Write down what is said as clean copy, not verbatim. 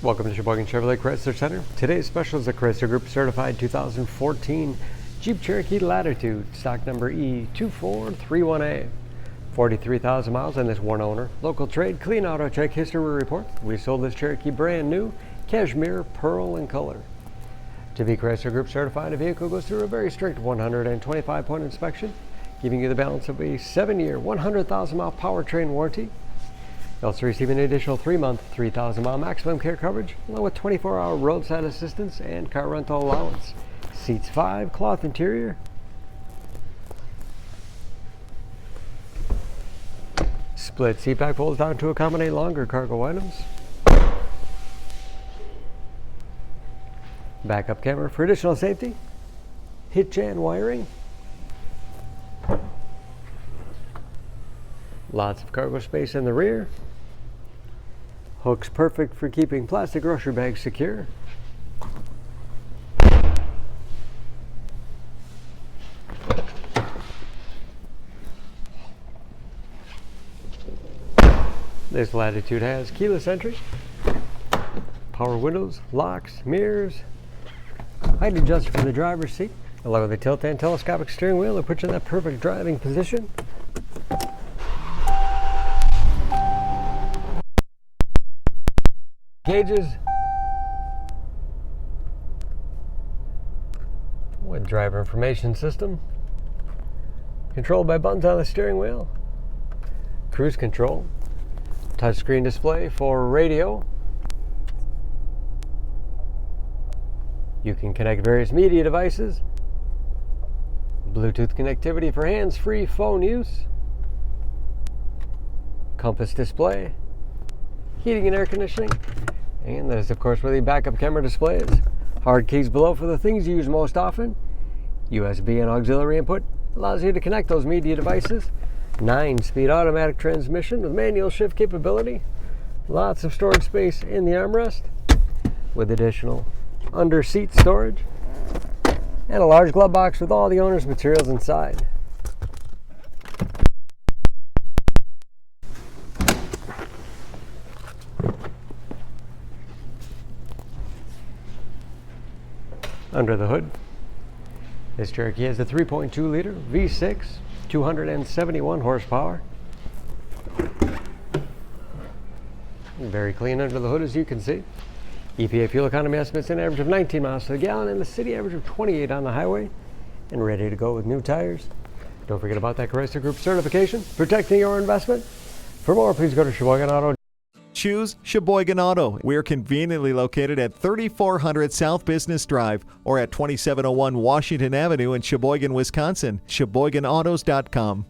Welcome to Sheboygan Chevrolet Chrysler Center. Today's special is a Chrysler Group certified 2014 Jeep Cherokee Latitude, stock number E2431A. 43,000 miles on this one owner. Local trade, clean auto check history report. We sold this Cherokee brand new, cashmere, pearl, and color. To be Chrysler Group certified, a vehicle goes through a very strict 125-point inspection, giving you the balance of a 7-year, 100,000-mile powertrain warranty. You also receive an additional 3-month, 3,000-mile maximum care coverage, along with 24-hour roadside assistance and car rental allowance. Seats 5, cloth interior. Split seat back folds down to accommodate longer cargo items. Backup camera for additional safety. Hitch and wiring. Lots of cargo space in the rear. Hooks perfect for keeping plastic grocery bags secure. This Latitude has keyless entry, power windows, locks, mirrors, height adjuster for the driver's seat, along with a tilt and telescopic steering wheel that puts you in that perfect driving position. Gauges with driver information system, controlled by buttons on the steering wheel, cruise control, touchscreen display for radio. You can connect various media devices, Bluetooth connectivity for hands-free phone use, compass display, heating and air conditioning, and that is of course where the backup camera display is. Hard keys below for the things you use most often. USB and auxiliary input allows you to connect those media devices. 9-speed automatic transmission with manual shift capability. Lots of storage space in the armrest with additional under seat storage, and a large glove box with all the owner's materials inside. Under the hood, this Cherokee has a 3.2-liter V6, 271 horsepower. Very clean under the hood, as you can see. EPA fuel economy estimates an average of 19 miles to the gallon and the city average of 28 on the highway, and ready to go with new tires. Don't forget about that Chrysler Group certification, protecting your investment. For more, please go to Sheboygan Auto. Choose Sheboygan Auto. We're conveniently located at 3400 South Business Drive or at 2701 Washington Avenue in Sheboygan, Wisconsin. SheboyganAutos.com.